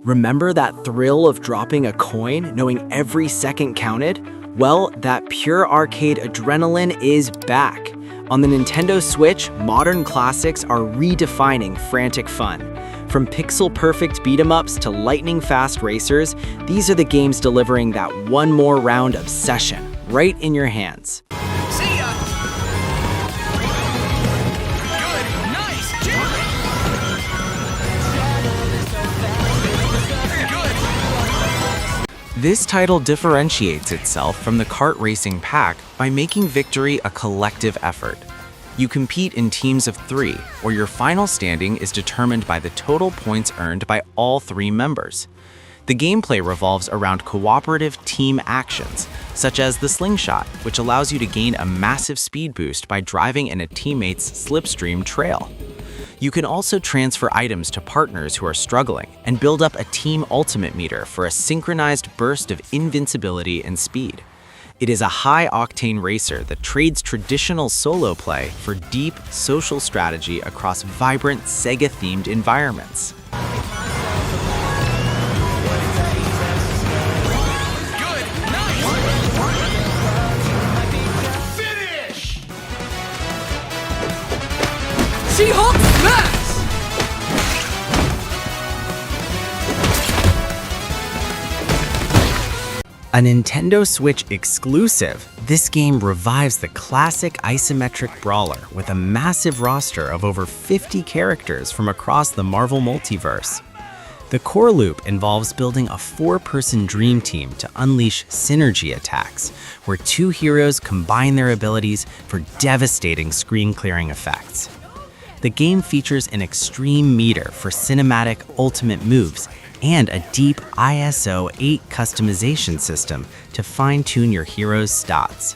Remember that thrill of dropping a coin, knowing every second counted? Well, that pure arcade adrenaline is back. On the Nintendo Switch, modern classics are redefining frantic fun. From pixel-perfect beat-em-ups to lightning-fast racers, these are the games delivering that one more round obsession right in your hands. See ya! Good, nice, good. This title differentiates itself from the kart racing pack by making victory a collective effort. You compete in teams of 3, where your final standing is determined by the total points earned by all 3 members. The gameplay revolves around cooperative team actions, such as the slingshot, which allows you to gain a massive speed boost by driving in a teammate's slipstream trail. You can also transfer items to partners who are struggling and build up a team ultimate meter for a synchronized burst of invincibility and speed. It is a high-octane racer that trades traditional solo play for deep social strategy across vibrant Sega-themed environments. Good, nice. Finish! She-Hulk smash! A Nintendo Switch exclusive, this game revives the classic isometric brawler with a massive roster of over 50 characters from across the Marvel multiverse. The core loop involves building a 4-person dream team to unleash synergy attacks, where 2 heroes combine their abilities for devastating screen-clearing effects. The game features an extreme meter for cinematic ultimate moves and a deep ISO 8 customization system to fine-tune your hero's stats.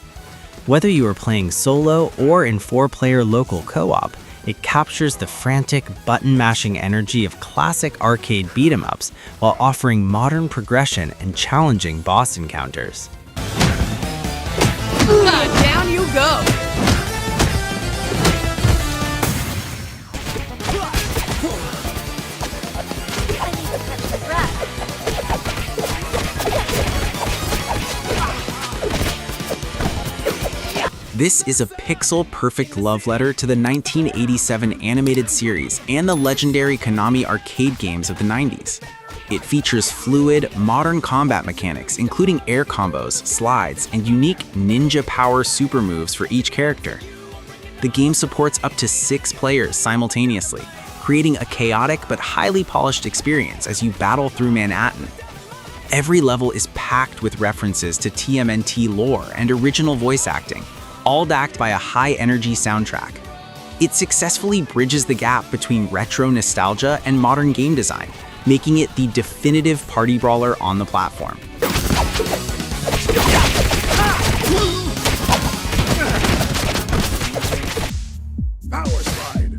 Whether you are playing solo or in 4-player local co-op, it captures the frantic, button-mashing energy of classic arcade beat-em-ups while offering modern progression and challenging boss encounters. Down you go! This is a pixel-perfect love letter to the 1987 animated series and the legendary Konami arcade games of the 90s. It features fluid, modern combat mechanics, including air combos, slides, and unique ninja power super moves for each character. The game supports up to 6 players simultaneously, creating a chaotic but highly polished experience as you battle through Manhattan. Every level is packed with references to TMNT lore and original voice acting, all backed by a high-energy soundtrack. It successfully bridges the gap between retro nostalgia and modern game design, making it the definitive party brawler on the platform. Power slide.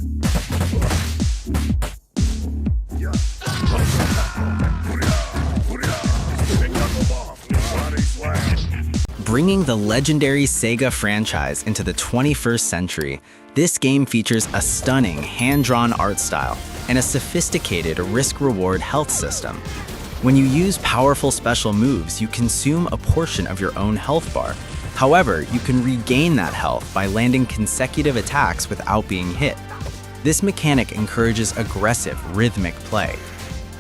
Bringing the legendary Sega franchise into the 21st century, this game features a stunning hand-drawn art style and a sophisticated risk-reward health system. When you use powerful special moves, you consume a portion of your own health bar. However, you can regain that health by landing consecutive attacks without being hit. This mechanic encourages aggressive, rhythmic play.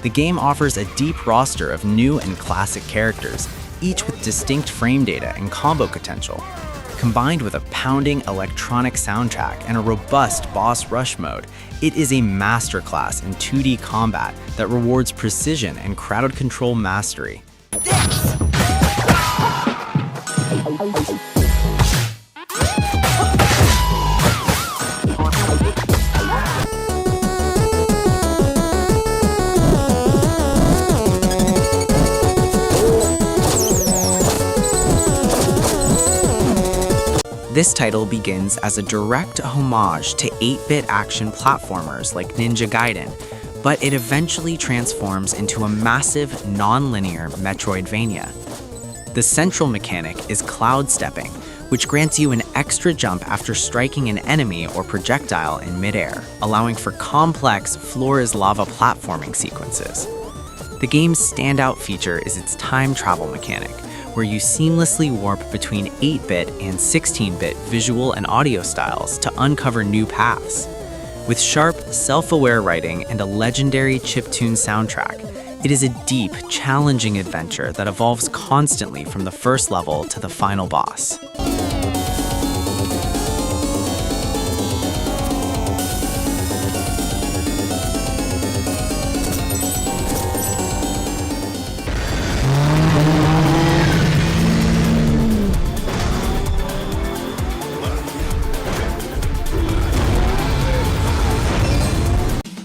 The game offers a deep roster of new and classic characters, each with distinct frame data and combo potential. Combined with a pounding electronic soundtrack and a robust boss rush mode, it is a masterclass in 2D combat that rewards precision and crowd control mastery. This title begins as a direct homage to 8-bit action platformers like Ninja Gaiden, but it eventually transforms into a massive, non-linear Metroidvania. The central mechanic is cloud stepping, which grants you an extra jump after striking an enemy or projectile in midair, allowing for complex floor-is-lava platforming sequences. The game's standout feature is its time travel mechanic, where you seamlessly warp between 8-bit and 16-bit visual and audio styles to uncover new paths. With sharp, self-aware writing and a legendary chiptune soundtrack, it is a deep, challenging adventure that evolves constantly from the first level to the final boss.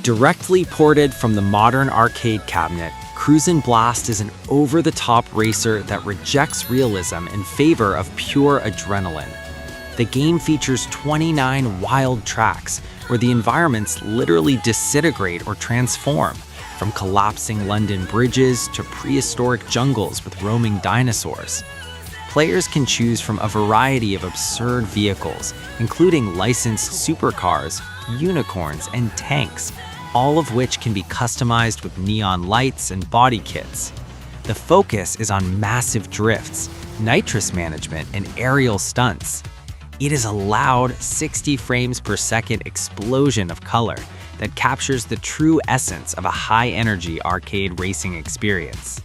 Directly ported from the modern arcade cabinet, Cruis'n Blast is an over-the-top racer that rejects realism in favor of pure adrenaline. The game features 29 wild tracks, where the environments literally disintegrate or transform, from collapsing London bridges to prehistoric jungles with roaming dinosaurs. Players can choose from a variety of absurd vehicles, including licensed supercars, unicorns, and tanks, all of which can be customized with neon lights and body kits. The focus is on massive drifts, nitrous management, and aerial stunts. It is a loud 60 frames per second explosion of color that captures the true essence of a high-energy arcade racing experience.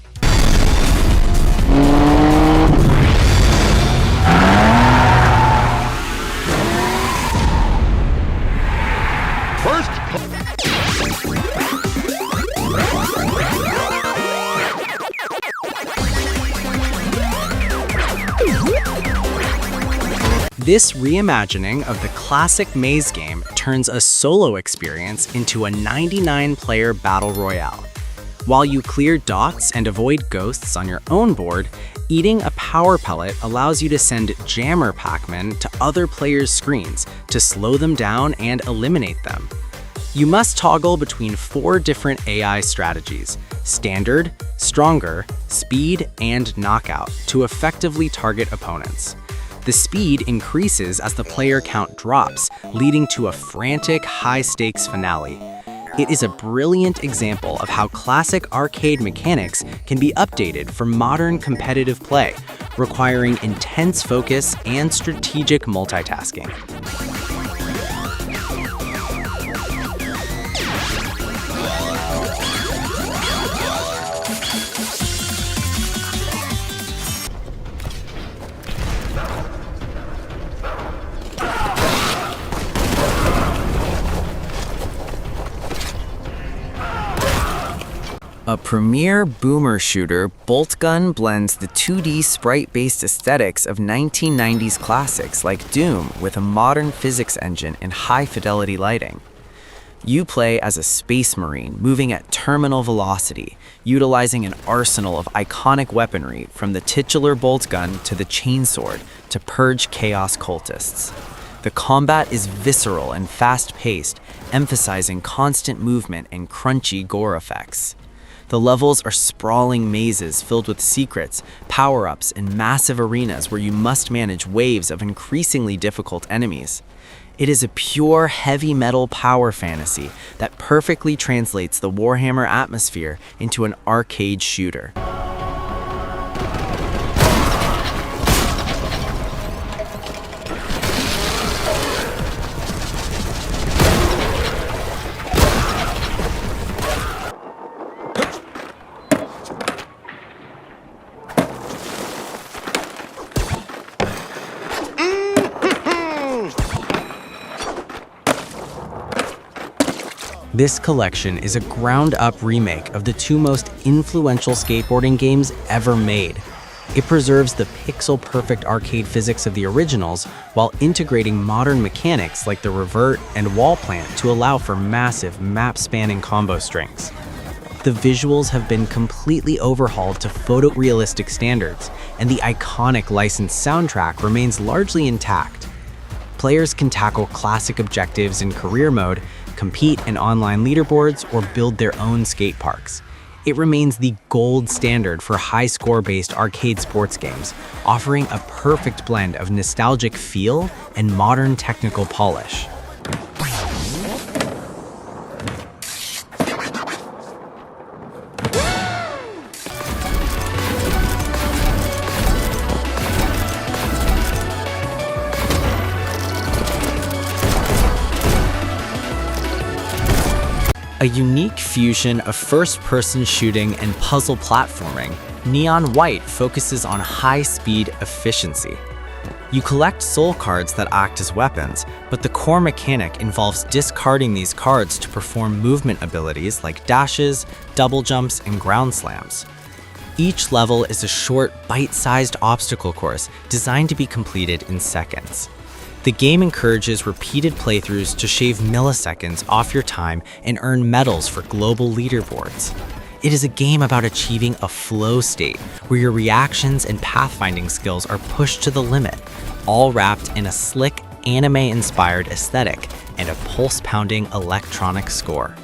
This reimagining of the classic maze game turns a solo experience into a 99-player battle royale. While you clear dots and avoid ghosts on your own board, eating a power pellet allows you to send jammer Pac-Man to other players' screens to slow them down and eliminate them. You must toggle between 4 different AI strategies: Standard, Stronger, Speed, and Knockout to effectively target opponents. The speed increases as the player count drops, leading to a frantic, high-stakes finale. It is a brilliant example of how classic arcade mechanics can be updated for modern competitive play, requiring intense focus and strategic multitasking. A premier boomer shooter, Boltgun blends the 2D sprite-based aesthetics of 1990s classics like Doom with a modern physics engine and high-fidelity lighting. You play as a space marine moving at terminal velocity, utilizing an arsenal of iconic weaponry from the titular Boltgun to the chainsword to purge chaos cultists. The combat is visceral and fast-paced, emphasizing constant movement and crunchy gore effects. The levels are sprawling mazes filled with secrets, power-ups, and massive arenas where you must manage waves of increasingly difficult enemies. It is a pure heavy metal power fantasy that perfectly translates the Warhammer atmosphere into an arcade shooter. This collection is a ground-up remake of the 2 most influential skateboarding games ever made. It preserves the pixel-perfect arcade physics of the originals while integrating modern mechanics like the revert and wall plant to allow for massive map-spanning combo strings. The visuals have been completely overhauled to photorealistic standards, and the iconic licensed soundtrack remains largely intact. Players can tackle classic objectives in career mode, compete in online leaderboards, or build their own skate parks. It remains the gold standard for high-score-based arcade sports games, offering a perfect blend of nostalgic feel and modern technical polish. A unique fusion of first-person shooting and puzzle platforming, Neon White focuses on high-speed efficiency. You collect soul cards that act as weapons, but the core mechanic involves discarding these cards to perform movement abilities like dashes, double jumps, and ground slams. Each level is a short, bite-sized obstacle course designed to be completed in seconds. The game encourages repeated playthroughs to shave milliseconds off your time and earn medals for global leaderboards. It is a game about achieving a flow state where your reactions and pathfinding skills are pushed to the limit, all wrapped in a slick, anime-inspired aesthetic and a pulse-pounding electronic score.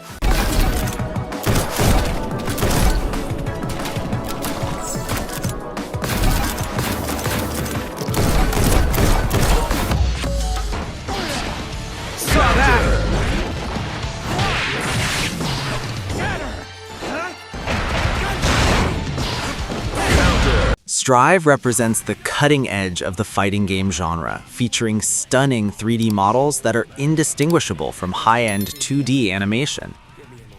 Strive represents the cutting edge of the fighting game genre, featuring stunning 3D models that are indistinguishable from high-end 2D animation.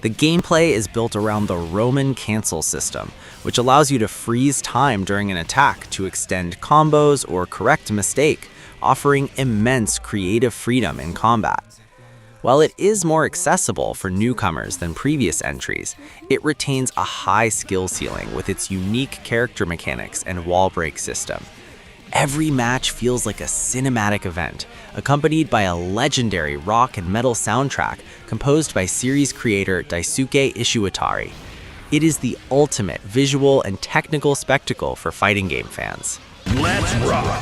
The gameplay is built around the Roman cancel system, which allows you to freeze time during an attack to extend combos or correct a mistake, offering immense creative freedom in combat. While it is more accessible for newcomers than previous entries, it retains a high skill ceiling with its unique character mechanics and wall break system. Every match feels like a cinematic event, accompanied by a legendary rock and metal soundtrack composed by series creator Daisuke Ishiwatari. It is the ultimate visual and technical spectacle for fighting game fans. Let's rock!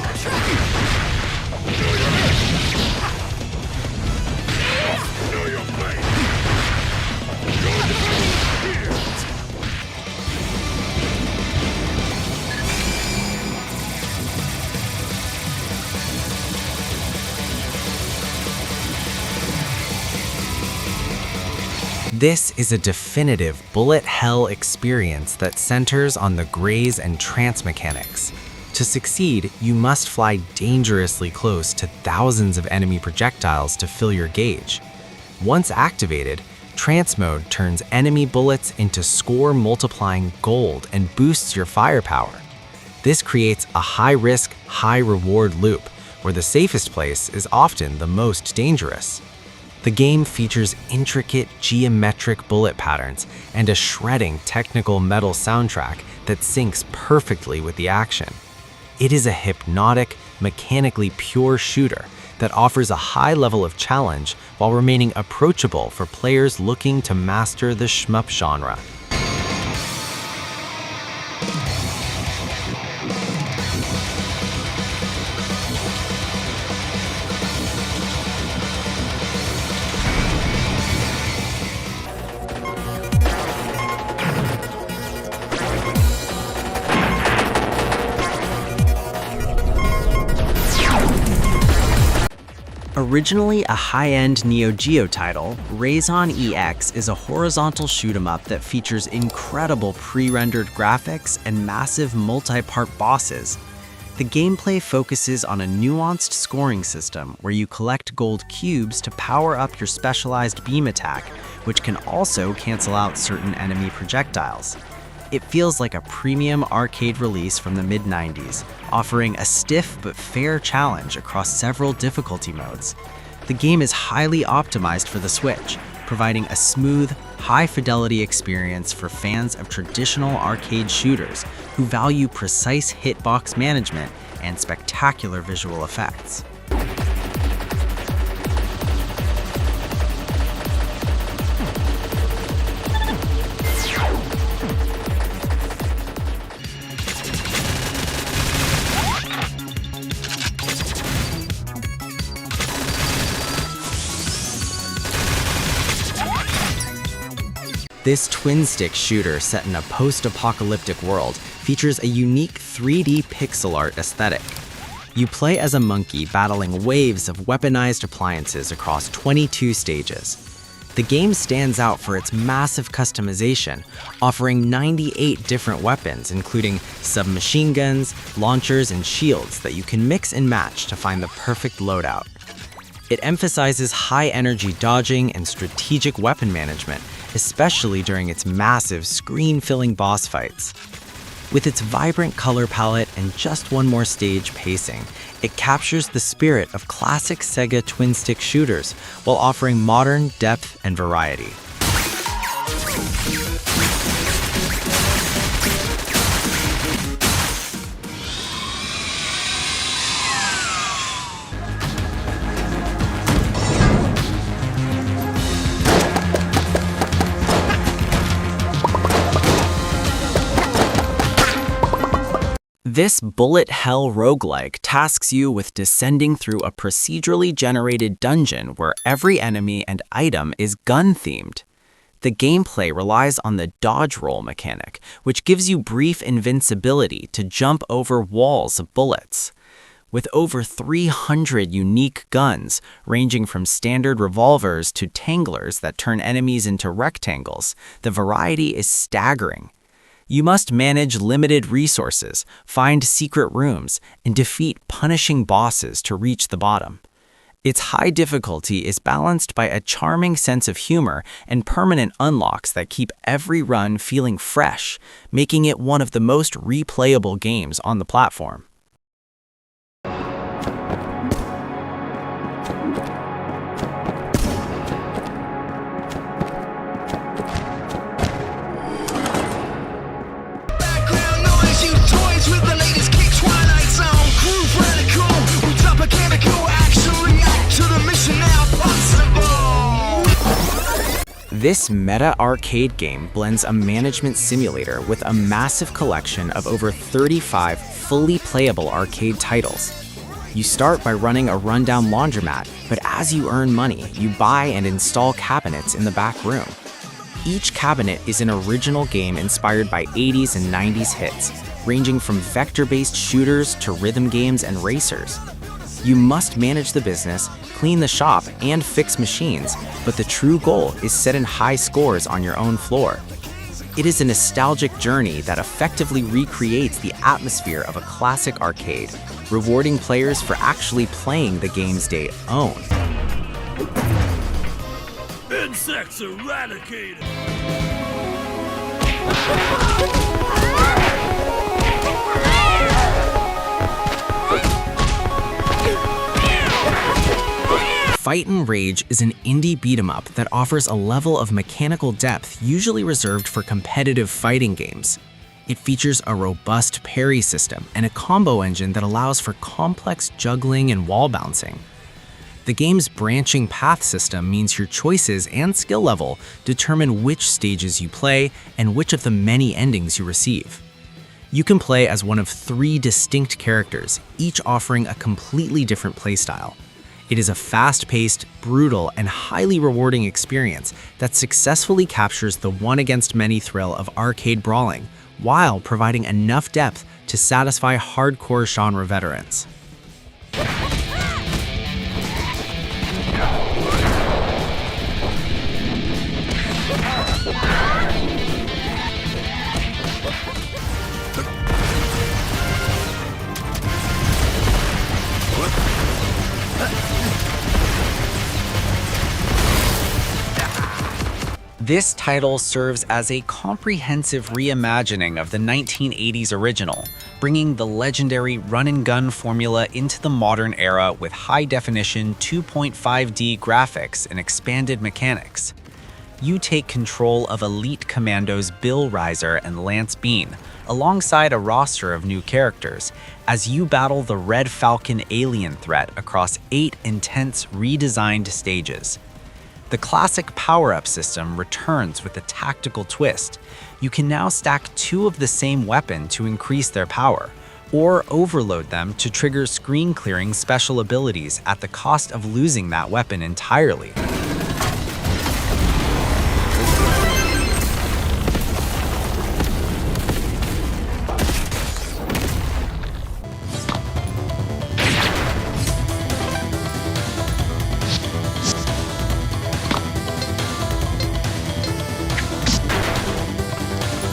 This is a definitive bullet hell experience that centers on the graze and trance mechanics. To succeed, you must fly dangerously close to thousands of enemy projectiles to fill your gauge. Once activated, Trance Mode turns enemy bullets into score-multiplying gold and boosts your firepower. This creates a high-risk, high-reward loop, where the safest place is often the most dangerous. The game features intricate geometric bullet patterns and a shredding technical metal soundtrack that syncs perfectly with the action. It is a hypnotic, mechanically pure shooter that offers a high level of challenge while remaining approachable for players looking to master the shmup genre. Originally a high-end Neo Geo title, Razion EX is a horizontal shoot-'em-up that features incredible pre-rendered graphics and massive multi-part bosses. The gameplay focuses on a nuanced scoring system where you collect gold cubes to power up your specialized beam attack, which can also cancel out certain enemy projectiles. It feels like a premium arcade release from the mid-90s, offering a stiff but fair challenge across several difficulty modes. The game is highly optimized for the Switch, providing a smooth, high-fidelity experience for fans of traditional arcade shooters who value precise hitbox management and spectacular visual effects. This twin-stick shooter set in a post-apocalyptic world features a unique 3D pixel art aesthetic. You play as a monkey battling waves of weaponized appliances across 22 stages. The game stands out for its massive customization, offering 98 different weapons, including submachine guns, launchers, and shields that you can mix and match to find the perfect loadout. It emphasizes high-energy dodging and strategic weapon management, especially during its massive, screen-filling boss fights. With its vibrant color palette and just one more stage pacing, it captures the spirit of classic Sega twin-stick shooters while offering modern depth and variety. This bullet hell roguelike tasks you with descending through a procedurally generated dungeon where every enemy and item is gun-themed. The gameplay relies on the dodge roll mechanic, which gives you brief invincibility to jump over walls of bullets. With over 300 unique guns, ranging from standard revolvers to tanglers that turn enemies into rectangles, the variety is staggering. You must manage limited resources, find secret rooms, and defeat punishing bosses to reach the bottom. Its high difficulty is balanced by a charming sense of humor and permanent unlocks that keep every run feeling fresh, making it one of the most replayable games on the platform. This meta arcade game blends a management simulator with a massive collection of over 35 fully playable arcade titles. You start by running a rundown laundromat, but as you earn money, you buy and install cabinets in the back room. Each cabinet is an original game inspired by 80s and 90s hits, ranging from vector-based shooters to rhythm games and racers. You must manage the business, clean the shop, and fix machines, but the true goal is setting high scores on your own floor. It is a nostalgic journey that effectively recreates the atmosphere of a classic arcade, rewarding players for actually playing the games they own. Insects eradicated! Fight and Rage is an indie beat-em-up that offers a level of mechanical depth usually reserved for competitive fighting games. It features a robust parry system and a combo engine that allows for complex juggling and wall bouncing. The game's branching path system means your choices and skill level determine which stages you play and which of the many endings you receive. You can play as one of 3 distinct characters, each offering a completely different playstyle. It is a fast-paced, brutal, and highly rewarding experience that successfully captures the one-against-many thrill of arcade brawling, while providing enough depth to satisfy hardcore genre veterans. This title serves as a comprehensive reimagining of the 1980s original, bringing the legendary run-and-gun formula into the modern era with high-definition 2.5D graphics and expanded mechanics. You take control of elite commandos Bill Riser and Lance Bean, alongside a roster of new characters, as you battle the Red Falcon alien threat across 8 intense redesigned stages. The classic power-up system returns with a tactical twist. You can now stack 2 of the same weapon to increase their power, or overload them to trigger screen-clearing special abilities at the cost of losing that weapon entirely.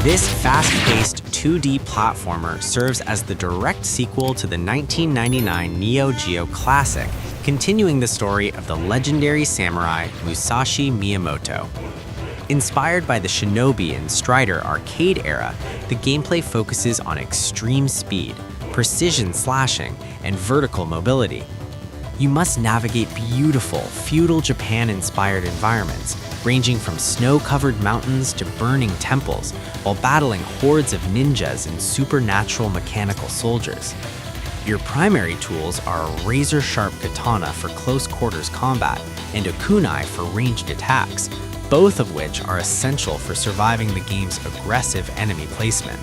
This fast-paced 2D platformer serves as the direct sequel to the 1999 Neo Geo classic, continuing the story of the legendary samurai Musashi Miyamoto. Inspired by the Shinobi and Strider arcade era, the gameplay focuses on extreme speed, precision slashing, and vertical mobility. You must navigate beautiful, feudal Japan-inspired environments, ranging from snow-covered mountains to burning temples, while battling hordes of ninjas and supernatural mechanical soldiers. Your primary tools are a razor-sharp katana for close-quarters combat and a kunai for ranged attacks, both of which are essential for surviving the game's aggressive enemy placement.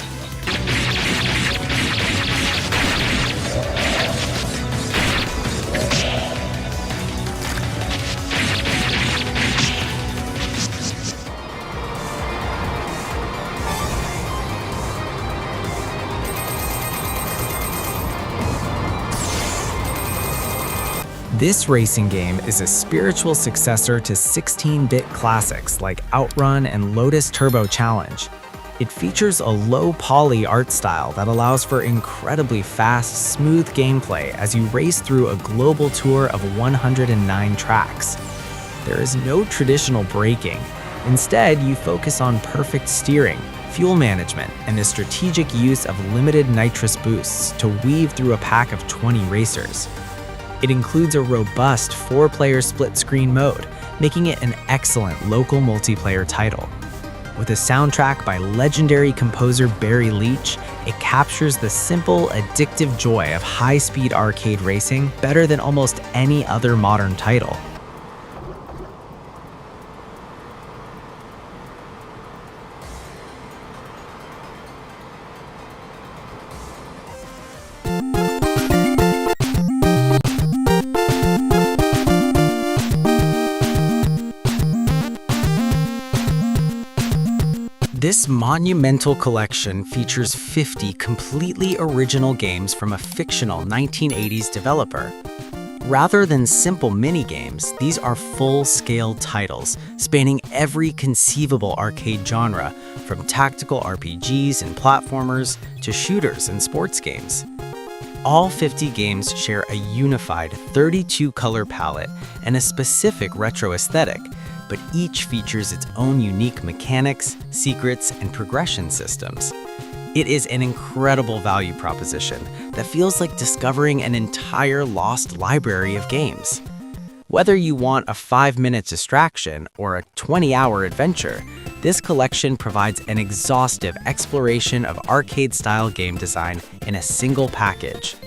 This racing game is a spiritual successor to 16-bit classics like Outrun and Lotus Turbo Challenge. It features a low-poly art style that allows for incredibly fast, smooth gameplay as you race through a global tour of 109 tracks. There is no traditional braking. Instead, you focus on perfect steering, fuel management, and the strategic use of limited nitrous boosts to weave through a pack of 20 racers. It includes a robust 4-player split-screen mode, making it an excellent local multiplayer title. With a soundtrack by legendary composer Barry Leach, it captures the simple, addictive joy of high-speed arcade racing better than almost any other modern title. This monumental collection features 50 completely original games from a fictional 1980s developer. Rather than simple mini-games, these are full-scale titles spanning every conceivable arcade genre, from tactical RPGs and platformers to shooters and sports games. All 50 games share a unified 32-color palette and a specific retro aesthetic, but each features its own unique mechanics, secrets, and progression systems. It is an incredible value proposition that feels like discovering an entire lost library of games. Whether you want a 5-minute distraction or a 20-hour adventure, this collection provides an exhaustive exploration of arcade-style game design in a single package.